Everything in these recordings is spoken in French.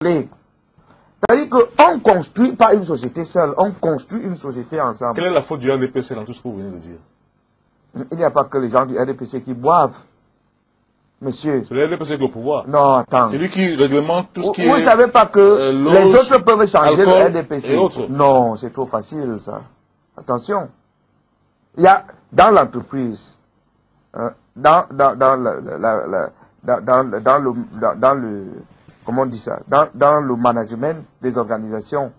C'est-à-dire qu'on ne construit pas une société seule, on construit une société ensemble. Quelle est la faute du RDPC dans tout ce que vous venez de dire? Il n'y a pas que les gens du RDPC qui boivent. Monsieur. C'est le RDPC qui est au pouvoir. Non, attends. C'est lui qui réglemente tout ce qui est... Vous ne savez pas que les autres peuvent changer le RDPC. Et autres. Non, c'est trop facile ça. Attention. Il y a dans l'entreprise, dans le comment on dit ça, dans le management des organisations,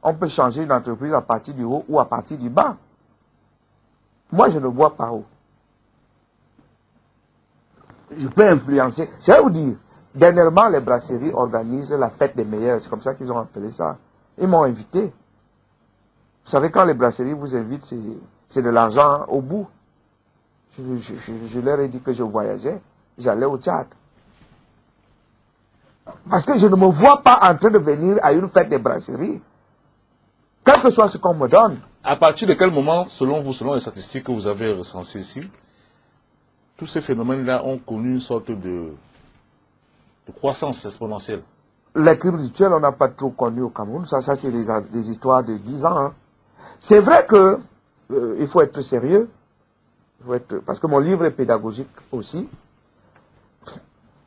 on peut changer une entreprise à partir du haut ou à partir du bas. Moi, je ne vois pas haut. Je peux influencer. Je vais vous dire, dernièrement, les brasseries organisent la fête des meilleurs. C'est comme ça qu'ils ont appelé ça. Ils m'ont invité. Vous savez, quand les brasseries vous invitent, c'est de l'argent au bout. Je leur ai dit que je voyageais. J'allais au Tchad. Parce que je ne me vois pas en train de venir à une fête des brasseries. Quel que soit ce qu'on me donne. À partir de quel moment, selon vous, selon les statistiques que vous avez recensées ici, tous ces phénomènes-là ont connu une sorte de croissance exponentielle? Les crimes rituels, on n'a pas trop connu au Cameroun. Ça c'est des histoires de 10 ans. Hein. C'est vrai que il faut être sérieux. Parce que mon livre est pédagogique aussi.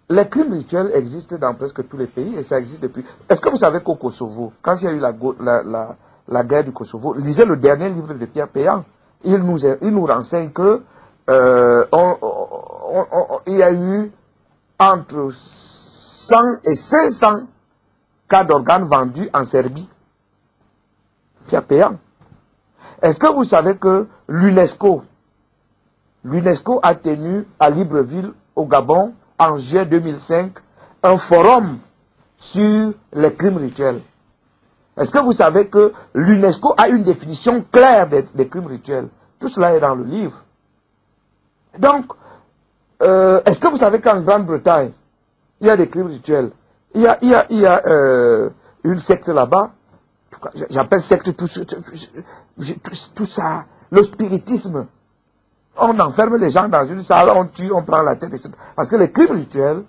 Les crimes rituels existent dans presque tous les pays et ça existe depuis. Est-ce que vous savez qu'au Kosovo, quand il y a eu la guerre du Kosovo, lisez le dernier livre de Pierre Péan, il nous renseigne que il y a eu entre 100 et 500 cas d'organes vendus en Serbie. Pierre Péan. Est-ce que vous savez que l'UNESCO a tenu à Libreville, au Gabon, en juillet 2005, un forum sur les crimes rituels? Est-ce que vous savez que l'UNESCO a une définition claire des crimes rituels? Tout cela est dans le livre. Donc, est-ce que vous savez qu'en Grande-Bretagne, il y a des crimes rituels? Il y a une secte là-bas, j'appelle secte tout ça, le spiritisme. On enferme les gens dans une salle, on tue, on prend la tête, etc. Parce que les crimes rituels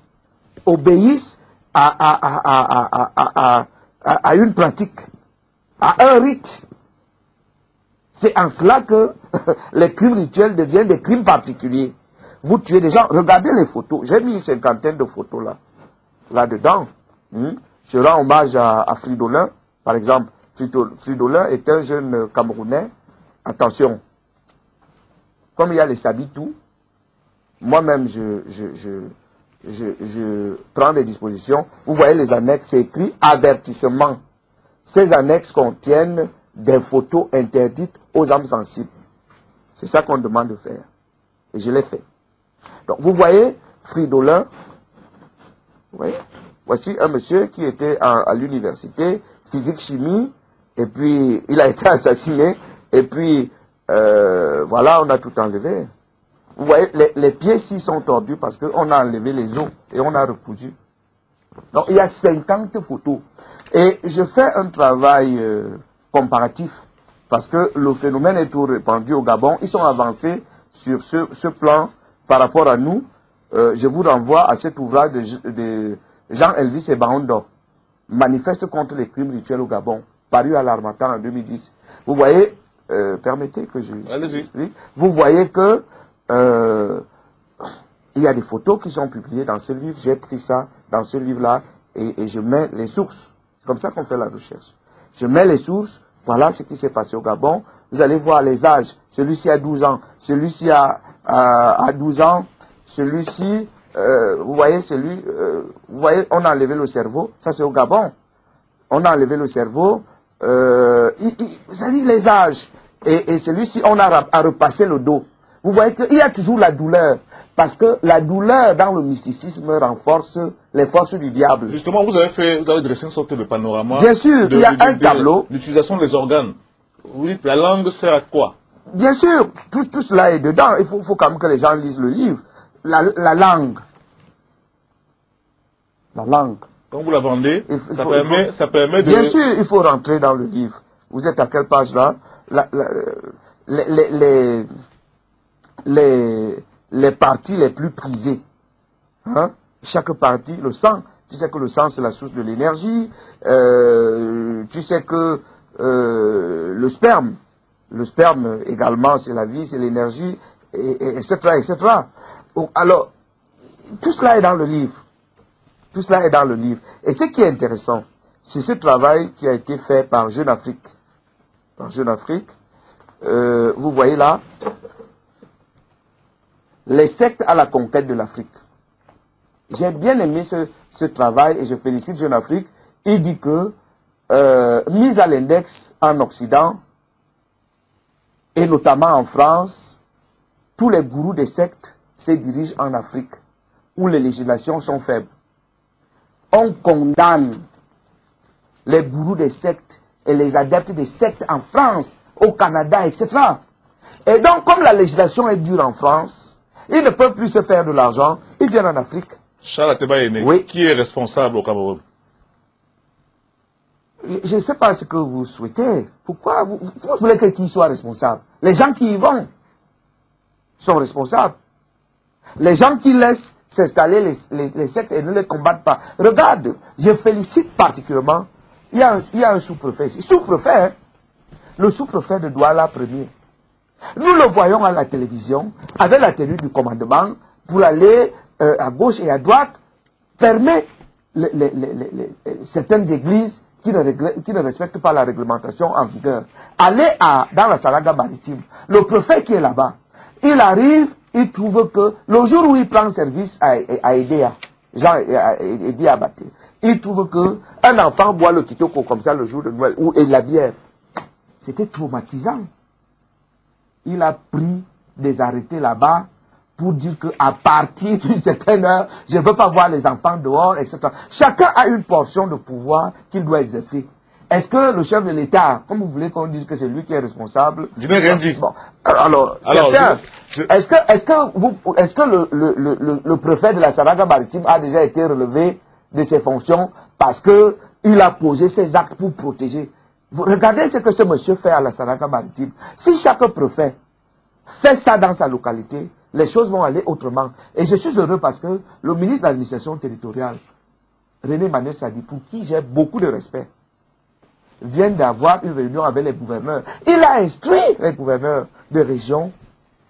obéissent à une pratique, à un rite. C'est en cela que les crimes rituels deviennent des crimes particuliers. Vous tuez des gens, regardez les photos. J'ai mis une cinquantaine de photos là-dedans. Je rends hommage à Fridolin, par exemple. Fridolin est un jeune Camerounais. Attention. Comme il y a les Sabitou, moi-même, je prends des dispositions. Vous voyez les annexes, c'est écrit avertissement. Ces annexes contiennent des photos interdites aux âmes sensibles. C'est ça qu'on demande de faire. Et je l'ai fait. Donc, vous voyez, Fridolin, vous voyez, voici un monsieur qui était à l'université, physique-chimie, et puis il a été assassiné, et puis voilà, on a tout enlevé. Vous voyez, les pieds-ci sont tordus parce qu'on a enlevé les os et on a recousu. Donc, il y a 50 photos. Et je fais un travail comparatif parce que le phénomène est tout répandu au Gabon. Ils sont avancés sur ce plan par rapport à nous. Je vous renvoie à cet ouvrage de Jean-Elvis et Baondo, Manifeste contre les crimes rituels au Gabon, paru à l'Harmattan en 2010. Vous voyez... permettez que je... Allez-y. Vous voyez que il y a des photos qui sont publiées dans ce livre. J'ai pris ça dans ce livre-là et je mets les sources. C'est comme ça qu'on fait la recherche. Je mets les sources. Voilà ce qui s'est passé au Gabon. Vous allez voir les âges. Celui-ci a 12 ans. Celui-ci a 12 ans. Celui-ci, vous voyez, vous voyez, on a enlevé le cerveau. Ça, c'est au Gabon. On a enlevé le cerveau. Vous savez, les âges. Et celui-ci, on a à repasser le dos. Vous voyez qu'il y a toujours la douleur. Parce que la douleur dans le mysticisme renforce les forces du diable. Justement, vous avez dressé une sorte de panorama. Bien sûr, il y a un tableau. L'utilisation des organes. Vous dites, la langue sert à quoi? Bien sûr, tout cela est dedans. Il faut quand même que les gens lisent le livre. La langue. La langue. Quand vous la vendez, ça permet de... Bien sûr, il faut rentrer dans le livre. Vous êtes à quelle page là? Les parties les plus prisées. Hein? Chaque partie, le sang Tu sais que le sang, c'est la source de l'énergie. Tu sais que le sperme également, c'est la vie, c'est l'énergie, etc., etc. Alors, tout cela est dans le livre. Tout cela est dans le livre. Et ce qui est intéressant, c'est ce travail qui a été fait par Jeune Afrique. Par Jeune Afrique. Vous voyez là, les sectes à la conquête de l'Afrique. J'ai bien aimé ce travail et je félicite Jeune Afrique. Il dit que, mise à l'index en Occident, et notamment en France, tous les gourous des sectes se dirigent en Afrique, où les législations sont faibles. On condamne les gourous des sectes et les adeptes des sectes en France, au Canada, etc. Et donc, comme la législation est dure en France, ils ne peuvent plus se faire de l'argent, ils viennent en Afrique. Charles Ateba Yene, oui. Qui est responsable au Cameroun? Je ne sais pas ce que vous souhaitez. Pourquoi vous voulez que qui soit responsable? Les gens qui y vont sont responsables. Les gens qui laissent s'installer les sectes et ne les combattent pas. Regarde, je félicite particulièrement, il y a un sous-préfet. Sous-préfet, hein? Le sous-préfet de Douala premier. Nous le voyons à la télévision, avec la tenue du commandement, pour aller à gauche et à droite, fermer certaines églises qui ne respectent pas la réglementation en vigueur. Aller dans la Saraga maritime, le préfet qui est là-bas, il arrive, il trouve que le jour où il prend service à Edea, Jean Edea Abaté, il trouve que un enfant boit le kitoko comme ça le jour de Noël, et la bière. C'était traumatisant. Il a pris des arrêtés là-bas pour dire qu'à partir d'une certaine heure, je ne veux pas voir les enfants dehors, etc. Chacun a une portion de pouvoir qu'il doit exercer. Est-ce que le chef de l'État, comme vous voulez qu'on dise que c'est lui qui est responsable? Je n'ai rien dit. Bon, alors est-ce que le préfet de la Saraga maritime a déjà été relevé de ses fonctions parce qu'il a posé ses actes pour protéger? Vous regardez ce que ce monsieur fait à la Saraga maritime. Si chaque préfet fait ça dans sa localité, les choses vont aller autrement. Et je suis heureux parce que le ministre de l'administration territoriale, René Manuel Sadi, pour qui j'ai beaucoup de respect, vient d'avoir une réunion avec les gouverneurs. Il a instruit les gouverneurs de région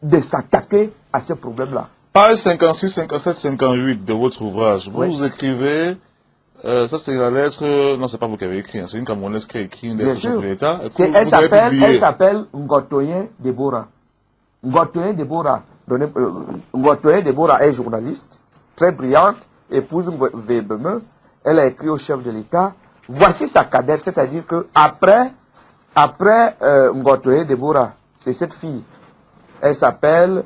de s'attaquer à ce problème-là. Page 56, 57, 58 de votre ouvrage, vous écrivez, ça c'est la lettre, non c'est pas vous qui avez écrit, c'est une Camerounaise qui a écrit une lettre de l'État. Elle s'appelle Ngotoyen Deborah. Ngotoyen Deborah. Ngotoyen Deborah est journaliste, très brillante, épouse Vebeme. Elle a écrit au chef de l'État. Voici sa cadette, c'est-à-dire que après Ngotoyen Deborah, c'est cette fille. Elle s'appelle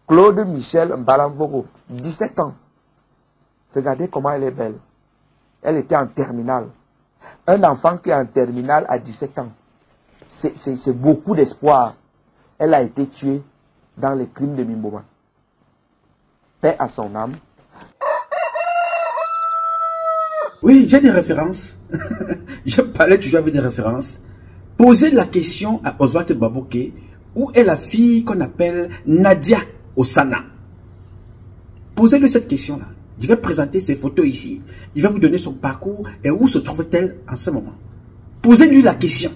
Claude Michel Mbalamvogo, 17 ans. Regardez comment elle est belle. Elle était en terminale. Un enfant qui est en terminale à 17 ans, c'est beaucoup d'espoir. Elle a été tuée dans les crimes de Mimboma. Paix à son âme. Oui, j'ai des références. Je parlais toujours avec des références. Posez la question à Oswald Baboké, où est la fille qu'on appelle Nadia Osana. Posez-lui cette question-là. Je vais présenter ses photos ici. Il va vous donner son parcours et où se trouve-t-elle en ce moment. Posez-lui la question.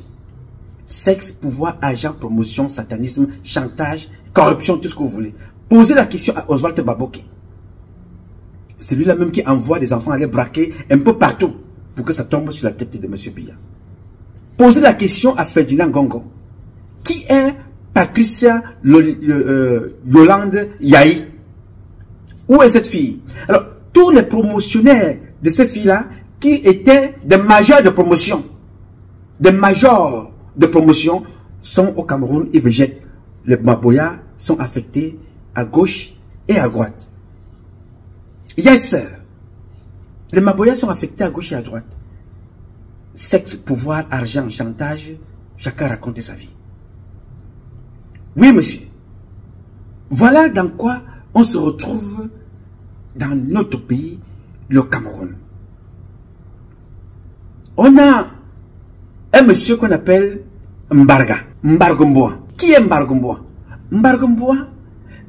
Sexe, pouvoir, argent, promotion, satanisme, chantage, corruption, tout ce que vous voulez. Posez la question à Oswald Baboké. C'est lui-là même qui envoie des enfants aller braquer un peu partout pour que ça tombe sur la tête de M. Biya. Posez la question à Ferdinand Gongo. Qui est Patricia Yolande Yahi? Où est cette fille? Alors, tous les promotionnaires de ces filles-là, qui étaient des majors de promotion, sont au Cameroun et végètent. Les Maboya sont affectés à gauche et à droite. Yes, sir. Les Maboya sont affectés à gauche et à droite. Sexe, pouvoir, argent, chantage, chacun raconte sa vie. Oui, monsieur. Voilà dans quoi on se retrouve dans notre pays, le Cameroun. On a un monsieur qu'on appelle Mbargomboa. Qui est Mbargomboa? Mbargomboa,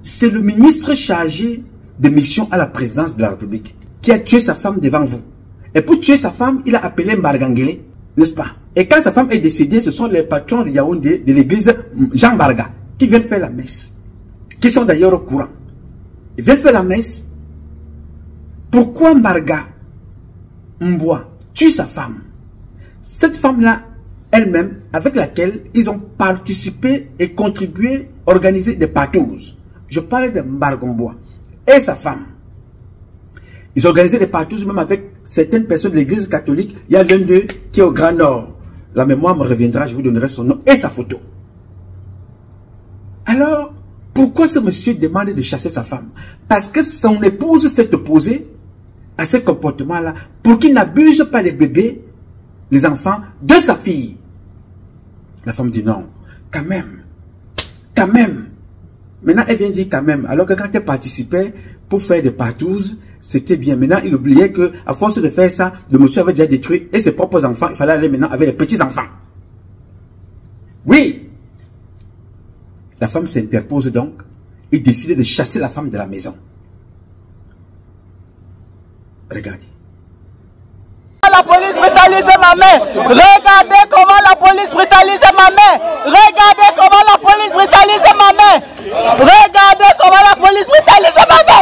c'est le ministre chargé de mission à la présidence de la République. qui a tué sa femme devant vous. Et pour tuer sa femme, il a appelé Mbargangele, n'est-ce pas? Et quand sa femme est décédée, ce sont les patrons de Yaoundé, de l'église Jean Barga, qui viennent faire la messe. Qui sont d'ailleurs au courant. Ils viennent faire la messe. Pourquoi Mbarga Mboua tue sa femme? Cette femme-là, elle-même, avec laquelle ils ont participé et contribué, organisé des partous. Je parle de Mbarga Mboua et sa femme. Ils organisaient des partous même avec certaines personnes de l'église catholique. Il y a l'un d'eux qui est au Grand Nord. La mémoire me reviendra, je vous donnerai son nom et sa photo. Alors, pourquoi ce monsieur demande de chasser sa femme? Parce que son épouse s'est opposée à ce comportement-là pour qu'il n'abuse pas les bébés, les enfants de sa fille. La femme dit non, quand même. Maintenant, elle vient dire quand même, alors que quand elle participait pour faire des partous, c'était bien. Maintenant, il oubliait que à force de faire ça, le monsieur avait déjà détruit et ses propres enfants. Il fallait aller maintenant avec les petits-enfants. Oui. La femme s'interpose donc et décide de chasser la femme de la maison. Regardez. La police brutalise ma mère. Regardez comment la police brutalise ma mère. Regardez comment la police brutalise ma mère. Regardez comment la police brutalise ma mère.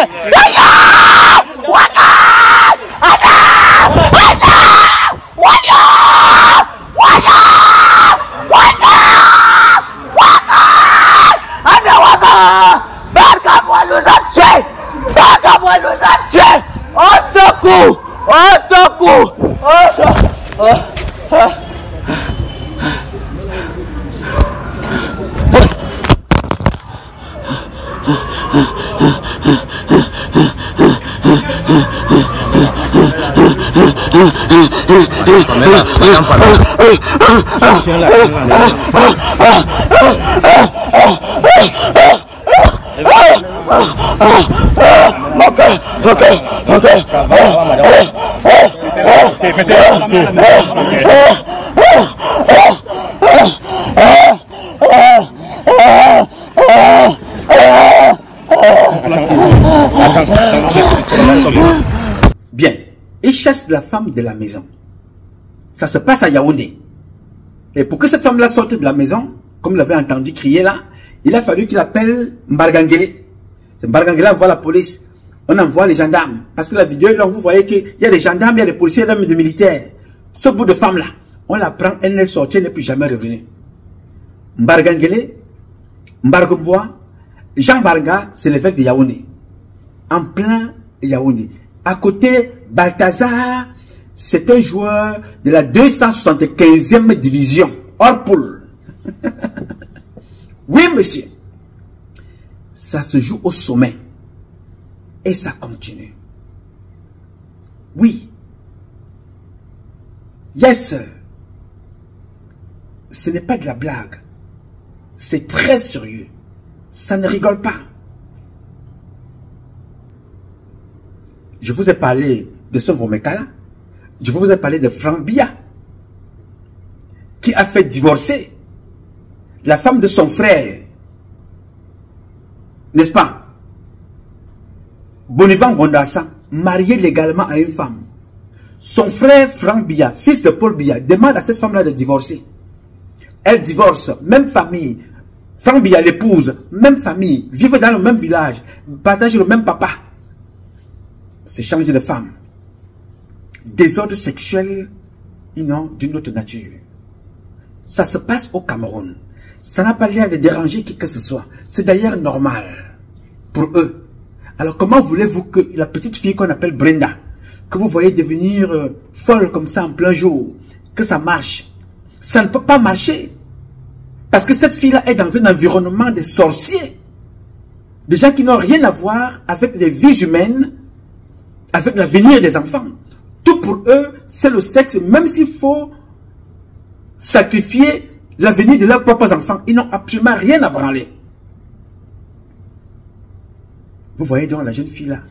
Au secours! Au secours! Bien, il chasse la femme de la maison. Ça se passe à Yaoundé. Et pour que cette femme-là sorte de la maison, comme vous l'avez entendu crier là, il a fallu qu'il appelle Mbargangele. Mbargangele envoie la police. On envoie les gendarmes. Parce que la vidéo, là, vous voyez qu'il y a des gendarmes, il y a des policiers, même des militaires. Ce bout de femme-là, on la prend, elle n'est sortie, elle n'est plus jamais revenue. Mbargangele, Mbargomboa, Jean Barga, c'est l'évêque de Yaoundé. En plein Yaoundé. À côté, Balthazar, c'est un joueur de la 275e division, hors poule. Oui, monsieur. Ça se joue au sommet. Et ça continue. Oui. Yes. Ce n'est pas de la blague. C'est très sérieux. Ça ne rigole pas. Je vous ai parlé de ce Vomekala. Je vous ai parlé de Franck Biya, qui a fait divorcer la femme de son frère. N'est-ce pas? Bonivan Rondassa, marié légalement à une femme. Son frère Franck Biya, fils de Paul Biya, demande à cette femme-là de divorcer. Elle divorce, même famille. Franck Biya l'épouse, même famille, vivent dans le même village, partagent le même papa. C'est changer de femme. Désordre sexuel, d'une autre nature. Ça se passe au Cameroun. Ça n'a pas l'air de déranger qui que ce soit. C'est d'ailleurs normal pour eux. Alors comment voulez-vous que la petite fille qu'on appelle Brenda, que vous voyez devenir folle comme ça en plein jour, que ça marche? Ça ne peut pas marcher. Parce que cette fille-là est dans un environnement de sorciers. Des gens qui n'ont rien à voir avec les vies humaines, avec l'avenir des enfants. Tout pour eux, c'est le sexe, même s'il faut sacrifier l'avenir de leurs propres enfants. Ils n'ont absolument rien à branler. Vous voyez donc la jeune fille là,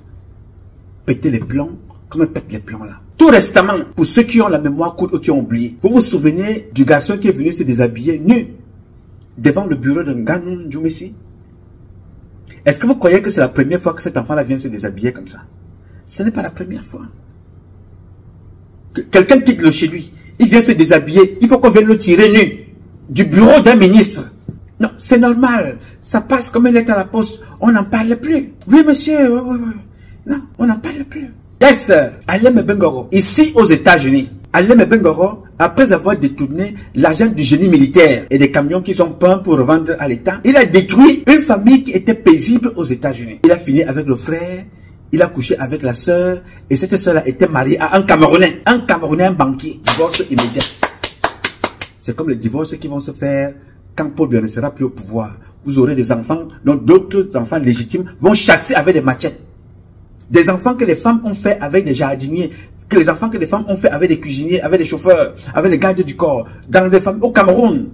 péter les plombs, comme elle pète les plombs là. Tout récemment, pour ceux qui ont la mémoire courte ou qui ont oublié, vous vous souvenez du garçon qui est venu se déshabiller nu devant le bureau de Nganou Djoumessi? Est-ce que vous croyez que c'est la première fois que cet enfant là vient se déshabiller comme ça? Ce n'est pas la première fois. Quelqu'un quitte le chez lui, il vient se déshabiller, il faut qu'on vienne le tirer nu du bureau d'un ministre. Non, c'est normal. Ça passe comme une lettre à la poste. On n'en parle plus. Oui, monsieur. Oui. Non, on n'en parle plus. Yes, Alem Bengoro, ici aux États-Unis. Alem Bengoro, après avoir détourné l'argent du génie militaire et des camions qui sont peints pour revendre à l'État, il a détruit une famille qui était paisible aux États-Unis. Il a fini avec le frère, il a couché avec la sœur, et cette sœur-là était mariée à un Camerounais, un banquier. Divorce immédiat. C'est comme les divorces qui vont se faire quand Paul Biya ne sera plus au pouvoir. Vous aurez des enfants, donc d'autres enfants légitimes vont chasser avec des machettes. Des enfants que les femmes ont fait avec des jardiniers, que les enfants que les femmes ont fait avec des cuisiniers, avec des chauffeurs, avec les gardes du corps, dans des familles au Cameroun.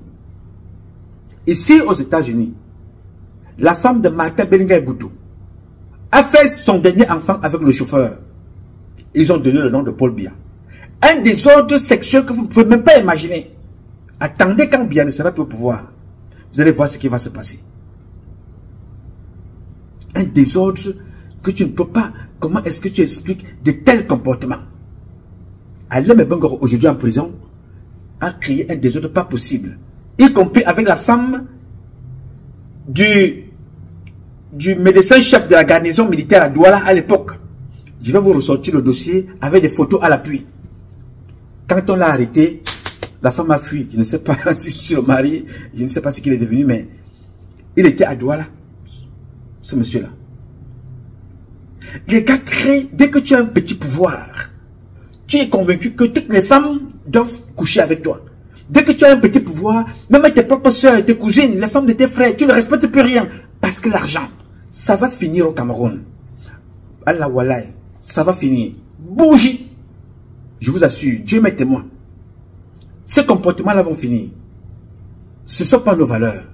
Ici aux États-Unis, la femme de Martin Bellinga Boutou a fait son dernier enfant avec le chauffeur. Ils ont donné le nom de Paul Biya. Un désordre sexuel que vous ne pouvez même pas imaginer. Attendez quand Biya ne sera plus au pouvoir. Vous allez voir ce qui va se passer. Un désordre que tu ne peux pas. Comment est-ce que tu expliques de tels comportements? Alem Bengoro, aujourd'hui en prison, a créé un désordre pas possible. Y compris avec la femme du médecin-chef de la garnison militaire à Douala à l'époque. Je vais vous ressortir le dossier avec des photos à l'appui. Quand on l'a arrêté, la femme a fui. Je ne sais pas si c'est le mari, je ne sais pas ce qu'il est devenu, mais il était à Douala, ce monsieur-là. Les gars créent, dès que tu as un petit pouvoir, tu es convaincu que toutes les femmes doivent coucher avec toi. Dès que tu as un petit pouvoir, même tes propres soeurs, tes cousines, les femmes de tes frères, tu ne respectes plus rien. Parce que l'argent, ça va finir au Cameroun. Allah Wallahi, ça va finir. Bougie. Je vous assure, Dieu m'est témoin. Ces comportements-là vont finir. Ce ne sont pas nos valeurs.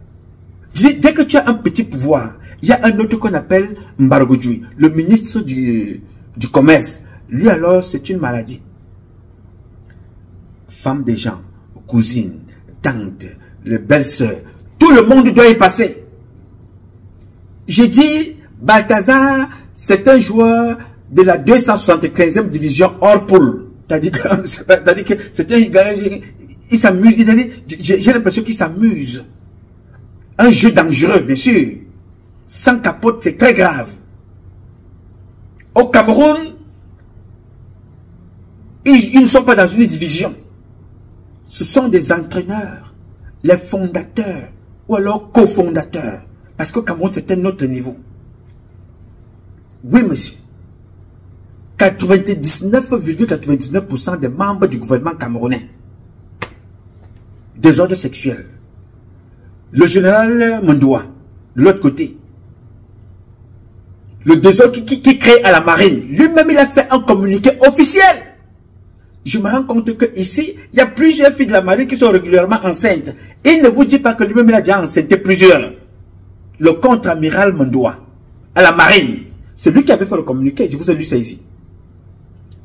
Je dis, dès que tu as un petit pouvoir, il y a un autre qu'on appelle Mbargoudjoui, le ministre du commerce. Lui alors, c'est une maladie. Femme des gens, cousine, tante, les belles-sœurs, tout le monde doit y passer. J'ai dit, Balthazar, c'est un joueur de la 275e division hors poule. C'est-à-dire que c'est un gars, il s'amuse, j'ai l'impression qu'il s'amuse. Un jeu dangereux, bien sûr. Sans capote, c'est très grave. Au Cameroun, ils ne sont pas dans une division. Ce sont des entraîneurs, les fondateurs, ou alors cofondateurs. Parce qu'au Cameroun, c'est un autre niveau. Oui, monsieur. 99,99% des membres du gouvernement camerounais. Désordre sexuel. Le général Mondoua, de l'autre côté. Le désordre qui crée à la marine. Lui-même, il a fait un communiqué officiel. Je me rends compte que ici, il y a plusieurs filles de la marine qui sont régulièrement enceintes. Il ne vous dit pas que lui-même, il a déjà enceinté plusieurs. Le contre-amiral Mondoua, à la marine. C'est lui qui avait fait le communiqué. Je vous ai lu ça ici.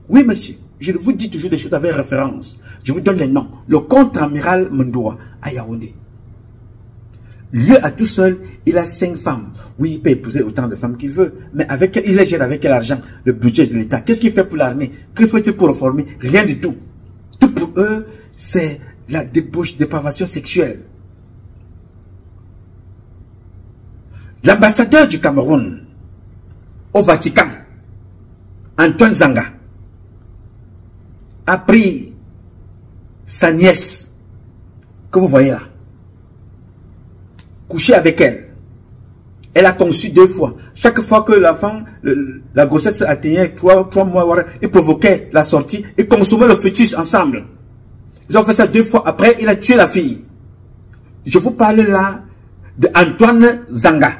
Oui, monsieur. Je vous dis toujours des choses avec référence. Je vous donne les noms. Le contre-amiral Mondoua, à Yaoundé. Lui, à tout seul, il a 5 femmes. Oui, il peut épouser autant de femmes qu'il veut. Mais avec il gère avec quel argent? Le budget de l'État. Qu'est-ce qu'il fait pour l'armée? Que fait-il pour reformer? Rien du tout. Tout pour eux, c'est la débauche, dépravation sexuelle. L'ambassadeur du Cameroun au Vatican, Antoine Zanga, a pris sa nièce, que vous voyez là, couché avec elle. Elle a conçu 2 fois. Chaque fois que l'enfant, la grossesse atteignait 3 mois, il provoquait la sortie et consommait le fœtus ensemble. Ils ont fait ça 2 fois. Après, il a tué la fille. Je vous parle là de Antoine Zanga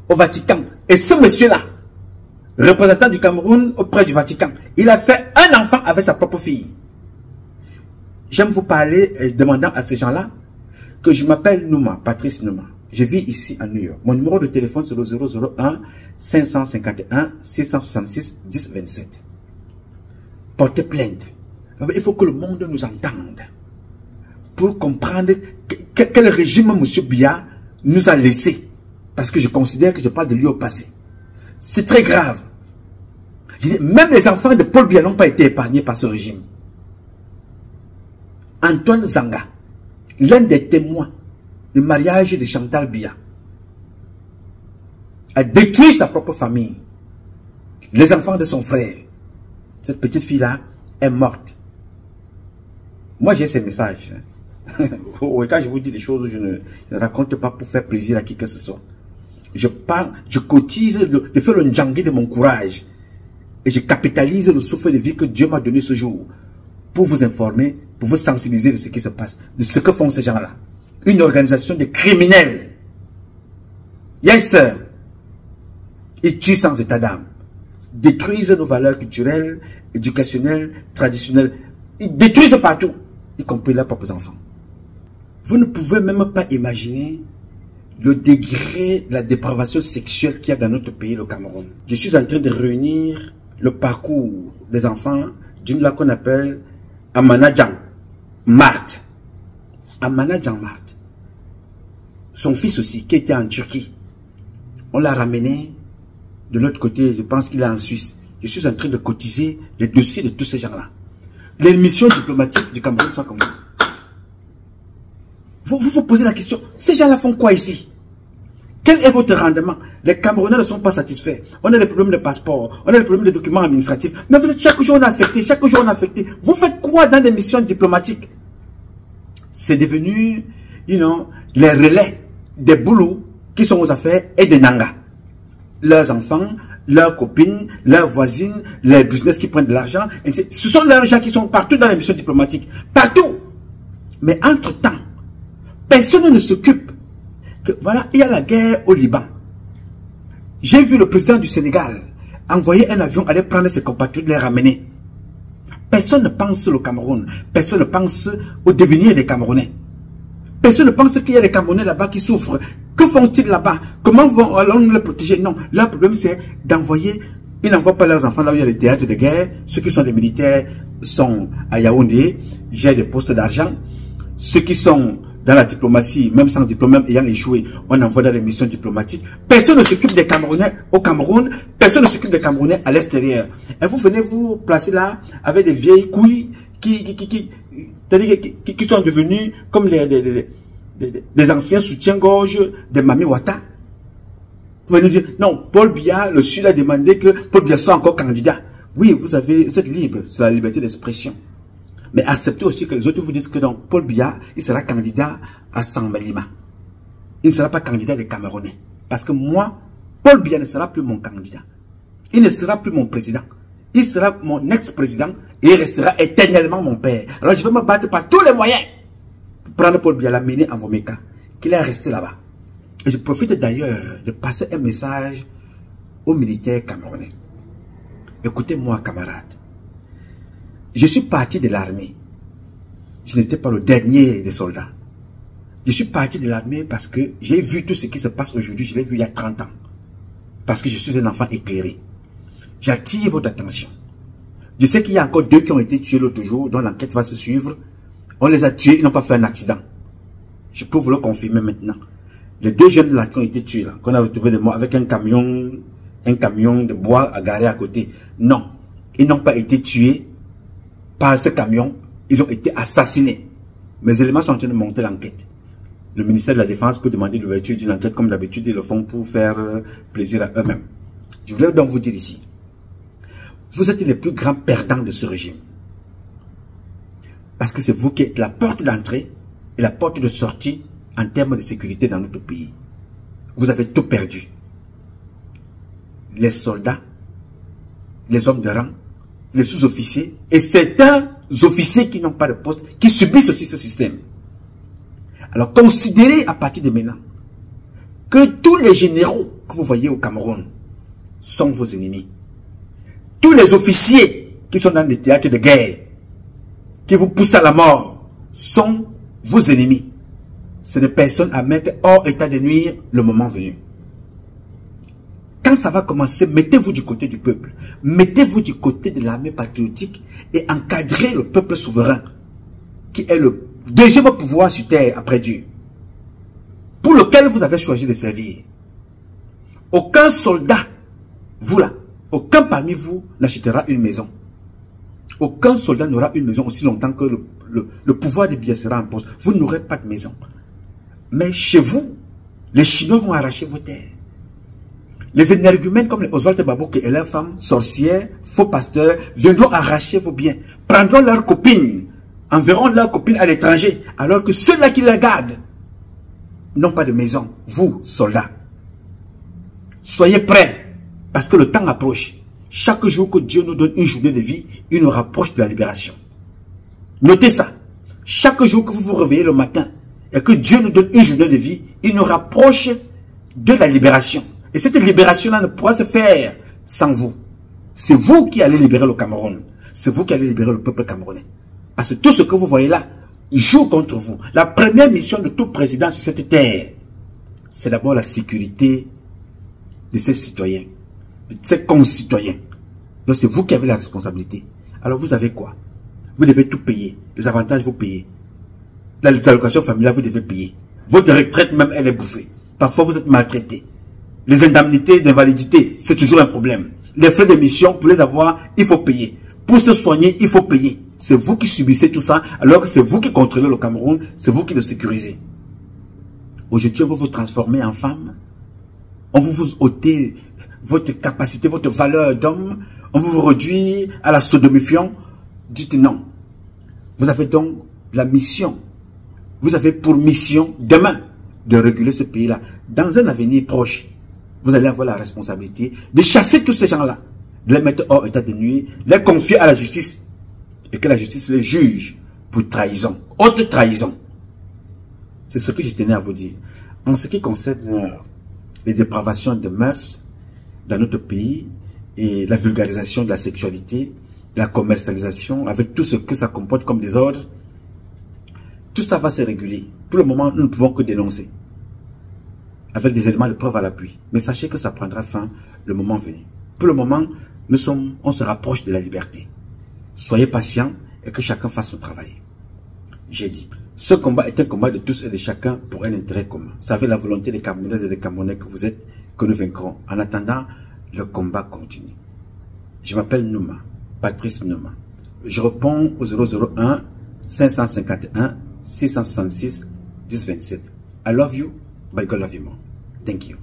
au Vatican. Et ce monsieur-là, représentant du Cameroun auprès du Vatican, il a fait un enfant avec sa propre fille. J'aime vous parler, demandant à ces gens-là que je m'appelle Nouma, Patrice Nouma. Je vis ici à New York. Mon numéro de téléphone c'est le 001 551 666 10 27. Portez plainte. Il faut que le monde nous entende pour comprendre quel régime M. Biya nous a laissé. Parce que je considère que je parle de lui au passé. C'est très grave. Je dis, même les enfants de Paul Biya n'ont pas été épargnés par ce régime. Antoine Zanga, l'un des témoins du mariage de Chantal Biya, a détruit sa propre famille. Les enfants de son frère. Cette petite fille-là est morte. Moi, j'ai ces messages. Quand je vous dis des choses, je ne raconte pas pour faire plaisir à qui que ce soit. Je parle, je cotise, je fais le ndjangui de mon courage. Et je capitalise le souffle de vie que Dieu m'a donné ce jour. Pour vous informer, pour vous sensibiliser de ce qui se passe, de ce que font ces gens-là. Une organisation de criminels. Yes, sir. Ils tuent sans état d'âme. Détruisent nos valeurs culturelles, éducationnelles, traditionnelles. Ils détruisent partout, y compris leurs propres enfants. Vous ne pouvez même pas imaginer le degré de la dépravation sexuelle qu'il y a dans notre pays, le Cameroun. Je suis en train de réunir le parcours des enfants d'une là qu'on appelle Amana Djan Mart. Amana Djan Mart. Son fils aussi, qui était en Turquie. On l'a ramené de l'autre côté, je pense qu'il est en Suisse. Je suis en train de cotiser les dossiers de tous ces gens-là. Les missions diplomatiques du Cameroun sont comme ça. Vous vous posez la question, ces gens-là font quoi ici? Quel est votre rendement? Les Camerounais ne sont pas satisfaits. On a des problèmes de passeport, on a des problèmes de documents administratifs. Mais vous êtes chaque jour on est affecté, chaque jour on est affecté. Vous faites quoi dans des missions diplomatiques? C'est devenu, les relais des boulots qui sont aux affaires et des nangas. Leurs enfants, leurs copines, leurs voisines, les business qui prennent de l'argent. Ce sont leurs gens qui sont partout dans les missions diplomatiques. Partout. Mais entre-temps, personne ne s'occupe que, voilà, il y a la guerre au Liban. J'ai vu le président du Sénégal envoyer un avion aller prendre ses compatriotes, les ramener. Personne ne pense au Cameroun. Personne ne pense au devenir des Camerounais. Personne ne pense qu'il y a des Camerounais là-bas qui souffrent. Que font-ils là-bas? Comment allons-nous les protéger? Non, leur problème c'est d'envoyer. Ils n'envoient pas leurs enfants là où il y a les théâtres de guerre. Ceux qui sont des militaires sont à Yaoundé, j'ai des postes d'argent. Ceux qui sont dans la diplomatie, même sans diplôme, même ayant échoué, on envoie dans les missions diplomatiques. Personne ne s'occupe des Camerounais au Cameroun, personne ne s'occupe des Camerounais à l'extérieur. Et vous venez vous placer là avec des vieilles couilles qui sont devenus comme des anciens soutiens-gorge de Mami Wata. Vous venez nous dire, non, Paul Biya, le Sud a demandé que Paul Biya soit encore candidat. Oui, vous êtes libre, c'est la liberté d'expression. Mais acceptez aussi que les autres vous disent que donc Paul Biya, il sera candidat à Sambalima. Il ne sera pas candidat des Camerounais. Parce que moi, Paul Biya ne sera plus mon candidat. Il ne sera plus mon président. Il sera mon ex-président et il restera éternellement mon père. Alors je vais me battre par tous les moyens pour prendre Paul Biya, l'amener à Vomeka, qu'il est resté là-bas. Et je profite d'ailleurs de passer un message aux militaires camerounais. Écoutez-moi, camarades. Je suis parti de l'armée. Je n'étais pas le dernier des soldats. Je suis parti de l'armée parce que j'ai vu tout ce qui se passe aujourd'hui. Je l'ai vu il y a 30 ans. Parce que je suis un enfant éclairé. J'attire votre attention. Je sais qu'il y a encore 2 qui ont été tués l'autre jour, dont l'enquête va se suivre. On les a tués, ils n'ont pas fait un accident. Je peux vous le confirmer maintenant. Les 2 jeunes là qui ont été tués, qu'on a retrouvé de morts avec un camion de bois à garer à côté. Non, ils n'ont pas été tués par ce camion, ils ont été assassinés. Mes éléments sont en train de monter l'enquête. Le ministère de la Défense peut demander l'ouverture d'une enquête comme d'habitude, ils le font pour faire plaisir à eux-mêmes. Je voulais donc vous dire ici, vous êtes les plus grands perdants de ce régime. Parce que c'est vous qui êtes la porte d'entrée et la porte de sortie en termes de sécurité dans notre pays. Vous avez tout perdu. Les soldats, les hommes de rang, les sous-officiers et certains officiers qui n'ont pas de poste, qui subissent aussi ce système. Alors considérez à partir de maintenant que tous les généraux que vous voyez au Cameroun sont vos ennemis. Tous les officiers qui sont dans les théâtres de guerre, qui vous poussent à la mort, sont vos ennemis. C'est des personnes à mettre hors état de nuire le moment venu. Quand ça va commencer, mettez-vous du côté du peuple. Mettez-vous du côté de l'armée patriotique et encadrez le peuple souverain, qui est le deuxième pouvoir sur terre après Dieu, pour lequel vous avez choisi de servir. Aucun soldat, vous là, Aucun parmi vous n'achètera une maison. Aucun soldat n'aura une maison aussi longtemps que le pouvoir de Biya sera en poste. Vous n'aurez pas de maison. Mais chez vous, les Chinois vont arracher vos terres. Les énergumènes comme les Oswald Baboke et leurs femmes, sorcières, faux pasteurs, viendront arracher vos biens. Prendront leurs copines, enverront leurs copines à l'étranger, alors que ceux-là qui les gardent n'ont pas de maison. Vous, soldats, soyez prêts, parce que le temps approche. Chaque jour que Dieu nous donne une journée de vie, il nous rapproche de la libération. Notez ça. Chaque jour que vous vous réveillez le matin et que Dieu nous donne une journée de vie, il nous rapproche de la libération. Et cette libération-là ne pourra se faire sans vous. C'est vous qui allez libérer le Cameroun. C'est vous qui allez libérer le peuple camerounais. Parce que tout ce que vous voyez là, il joue contre vous. La première mission de tout président sur cette terre, c'est d'abord la sécurité de ses citoyens, de ses concitoyens. Donc c'est vous qui avez la responsabilité. Alors vous avez quoi? Vous devez tout payer. Les avantages, vous payez. Les allocations familiales, vous devez payer. Votre retraite même, elle est bouffée. Parfois, vous êtes maltraité. Les indemnités d'invalidité, c'est toujours un problème. Les frais d'émission, pour les avoir, il faut payer. Pour se soigner, il faut payer. C'est vous qui subissez tout ça, alors que c'est vous qui contrôlez le Cameroun, c'est vous qui le sécurisez. Aujourd'hui, on va vous transformer en femme. On va vous ôter votre capacité, votre valeur d'homme. On va vous réduire à la sodomifiant. Dites non. Vous avez donc la mission. Vous avez pour mission demain de réguler ce pays-là. Dans un avenir proche, vous allez avoir la responsabilité de chasser tous ces gens-là, de les mettre hors état de nuire, les confier à la justice et que la justice les juge pour trahison, haute trahison. C'est ce que je tenais à vous dire. En ce qui concerne les dépravations de mœurs dans notre pays et la vulgarisation de la sexualité, la commercialisation, avec tout ce que ça comporte comme désordre, tout ça va se réguler. Pour le moment, nous ne pouvons que dénoncer, avec des éléments de preuve à l'appui. Mais sachez que ça prendra fin le moment venu. Pour le moment, on se rapproche de la liberté. Soyez patients et que chacun fasse son travail. J'ai dit, ce combat est un combat de tous et de chacun pour un intérêt commun. Savez la volonté des Camerounaises et des Camerounais que vous êtes, que nous vaincrons. En attendant, le combat continue. Je m'appelle Nouma, Patrice Nouma. Je réponds au 001 551 666 1027. I love you, but God love you more. Thank you.